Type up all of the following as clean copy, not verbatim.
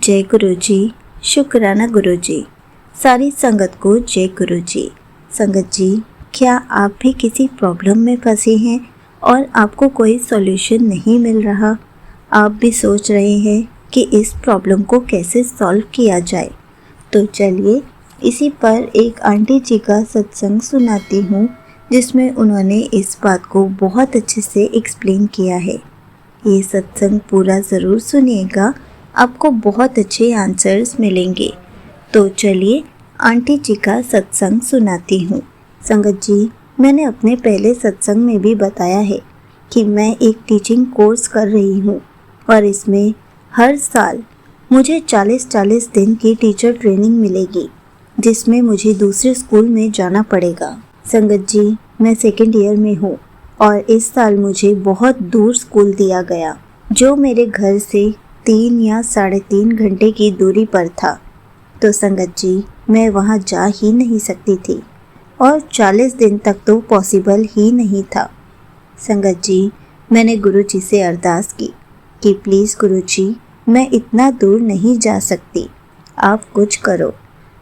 जय गुरु जी, शुक्राना गुरु जी। सारी संगत को जय गुरु जी। संगत जी, क्या आप भी किसी प्रॉब्लम में फंसे हैं और आपको कोई सॉल्यूशन नहीं मिल रहा? आप भी सोच रहे हैं कि इस प्रॉब्लम को कैसे सॉल्व किया जाए? तो चलिए इसी पर एक आंटी जी का सत्संग सुनाती हूँ, जिसमें उन्होंने इस बात को बहुत अच्छे से एक्सप्लेन किया है। ये सत्संग पूरा ज़रूर सुनिएगा, आपको बहुत अच्छे आंसर्स मिलेंगे। तो चलिए आंटी जी का सत्संग सुनाती हूँ। संगत जी, मैंने अपने पहले सत्संग में भी बताया है कि मैं एक टीचिंग कोर्स कर रही हूँ और इसमें हर साल मुझे 40-40 दिन की टीचर ट्रेनिंग मिलेगी, जिसमें मुझे दूसरे स्कूल में जाना पड़ेगा। संगत जी, मैं सेकेंड ईयर में हूँ और इस साल मुझे बहुत दूर स्कूल दिया गया, जो मेरे घर से 3 या 3.5 घंटे की दूरी पर था। तो संगत जी, मैं वहाँ जा ही नहीं सकती थी और 40 दिन तक तो पॉसिबल ही नहीं था। संगत जी, मैंने गुरु जी से अरदास की कि प्लीज़ गुरु जी, मैं इतना दूर नहीं जा सकती, आप कुछ करो।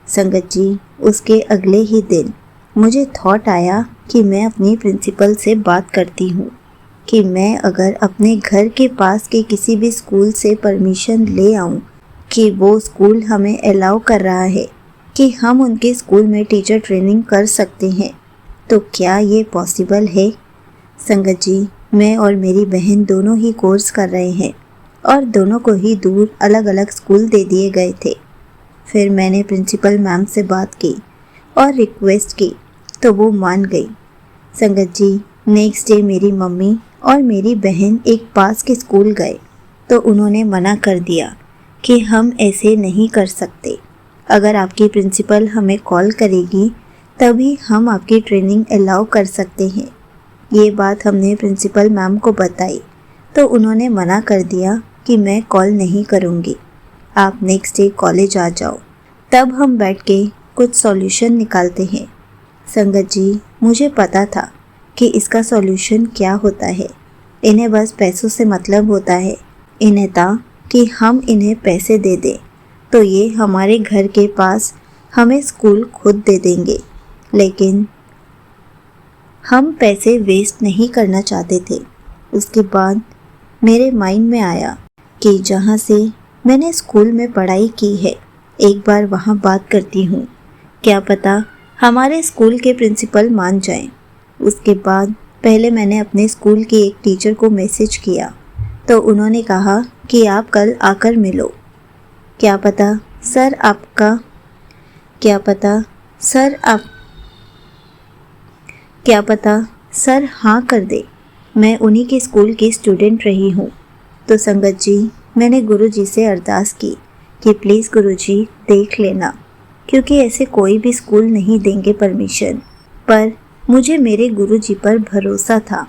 संगत जी, उसके अगले ही दिन मुझे थॉट आया कि मैं अपनी प्रिंसिपल से बात करती हूँ कि मैं अगर अपने घर के पास के किसी भी स्कूल से परमिशन ले आऊँ कि वो स्कूल हमें अलाउ कर रहा है कि हम उनके स्कूल में टीचर ट्रेनिंग कर सकते हैं, तो क्या ये पॉसिबल है? संगत जी, मैं और मेरी बहन दोनों ही कोर्स कर रहे हैं और दोनों को ही दूर अलग अलग स्कूल दे दिए गए थे। फिर मैंने प्रिंसिपल मैम से बात की और रिक्वेस्ट की तो वो मान गई। संगत जी, नेक्स्ट डे मेरी मम्मी और मेरी बहन एक पास के स्कूल गए तो उन्होंने मना कर दिया कि हम ऐसे नहीं कर सकते। अगर आपकी प्रिंसिपल हमें कॉल करेगी तभी हम आपकी ट्रेनिंग अलाउ कर सकते हैं। ये बात हमने प्रिंसिपल मैम को बताई तो उन्होंने मना कर दिया कि मैं कॉल नहीं करूँगी, आप नेक्स्ट डे कॉलेज आ जाओ, तब हम बैठ के कुछ सॉल्यूशन निकालते हैं। संगत जी, मुझे पता था कि इसका सॉल्यूशन क्या होता है। इन्हें बस पैसों से मतलब होता है। इन्हें था कि हम इन्हें पैसे दे दें तो ये हमारे घर के पास हमें स्कूल खुद दे देंगे, लेकिन हम पैसे वेस्ट नहीं करना चाहते थे। उसके बाद मेरे माइंड में आया कि जहाँ से मैंने स्कूल में पढ़ाई की है, एक बार वहाँ बात करती हूँ, क्या पता हमारे स्कूल के प्रिंसिपल मान जाएं। उसके बाद पहले मैंने अपने स्कूल के एक टीचर को मैसेज किया तो उन्होंने कहा कि आप कल आकर मिलो, क्या पता सर हाँ कर दे, मैं उन्हीं के स्कूल की स्टूडेंट रही हूँ। तो संगत जी, मैंने गुरु जी से अरदास की कि प्लीज़ गुरु जी देख लेना, क्योंकि ऐसे कोई भी स्कूल नहीं देंगे परमिशन। पर मुझे मेरे गुरु जी पर भरोसा था,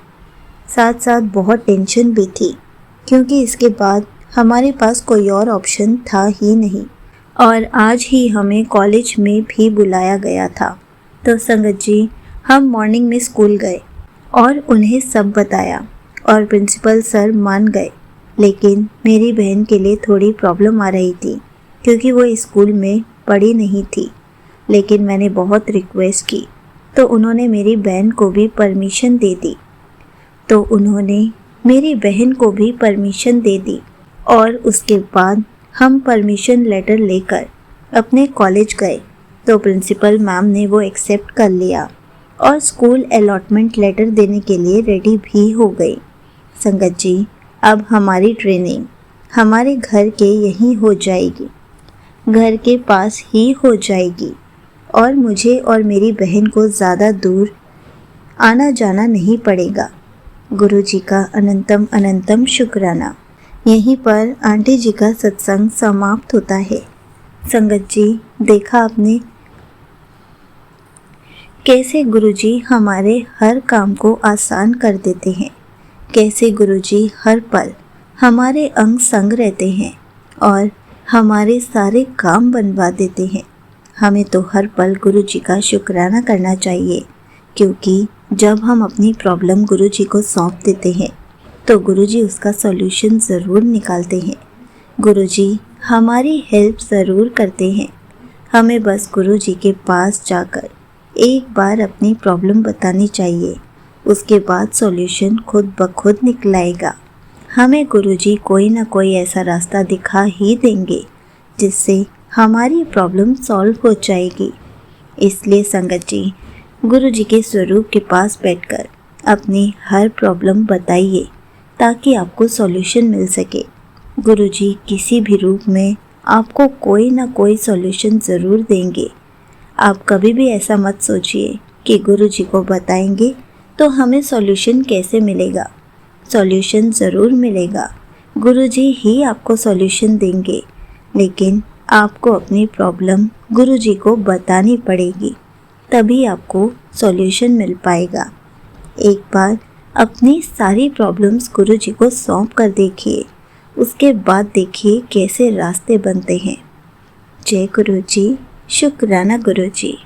साथ साथ बहुत टेंशन भी थी, क्योंकि इसके बाद हमारे पास कोई और ऑप्शन था ही नहीं और आज ही हमें कॉलेज में भी बुलाया गया था। तो संगत जी, हम मॉर्निंग में स्कूल गए और उन्हें सब बताया और प्रिंसिपल सर मान गए, लेकिन मेरी बहन के लिए थोड़ी प्रॉब्लम आ रही थी क्योंकि वो स्कूल में पढ़ी नहीं थी। लेकिन मैंने बहुत रिक्वेस्ट की तो उन्होंने मेरी बहन को भी परमिशन दे दी और उसके बाद हम परमिशन लेटर लेकर अपने कॉलेज गए तो प्रिंसिपल मैम ने वो एक्सेप्ट कर लिया और स्कूल अलॉटमेंट लेटर देने के लिए रेडी भी हो गई। संगत जी, अब हमारी ट्रेनिंग हमारे घर के यहीं हो जाएगी, घर के पास ही हो जाएगी और मुझे और मेरी बहन को ज़्यादा दूर आना जाना नहीं पड़ेगा। गुरु जी का अनंतम अनंतम शुक्राना। यहीं पर आंटी जी का सत्संग समाप्त होता है। संगत जी, देखा आपने कैसे गुरु जी हमारे हर काम को आसान कर देते हैं, कैसे गुरु जी हर पल हमारे अंग संग रहते हैं और हमारे सारे काम बनवा देते हैं। हमें तो हर पल गुरु जी का शुक्राना करना चाहिए, क्योंकि जब हम अपनी प्रॉब्लम गुरु जी को सौंप देते हैं तो गुरु जी उसका सॉल्यूशन ज़रूर निकालते हैं। गुरु जी हमारी हेल्प ज़रूर करते हैं। हमें बस गुरुजी के पास जाकर एक बार अपनी प्रॉब्लम बतानी चाहिए, उसके बाद सॉल्यूशन खुद ब खुद निकल आएगा। हमें गुरुजी कोई ना कोई ऐसा रास्ता दिखा ही देंगे जिससे हमारी प्रॉब्लम सॉल्व हो जाएगी। इसलिए संगत जी, गुरुजी के स्वरूप के पास बैठकर अपनी हर प्रॉब्लम बताइए ताकि आपको सॉल्यूशन मिल सके। गुरुजी किसी भी रूप में आपको कोई ना कोई सॉल्यूशन ज़रूर देंगे। आप कभी भी ऐसा मत सोचिए कि गुरुजी को बताएंगे तो हमें सॉल्यूशन कैसे मिलेगा। सॉल्यूशन ज़रूर मिलेगा, गुरुजी ही आपको सॉल्यूशन देंगे, लेकिन आपको अपनी प्रॉब्लम गुरुजी को बतानी पड़ेगी, तभी आपको सॉल्यूशन मिल पाएगा। एक बार अपनी सारी प्रॉब्लम्स गुरुजी को सौंप कर देखिए, उसके बाद देखिए कैसे रास्ते बनते हैं। जय गुरुजी, शुक्राना गुरुजी।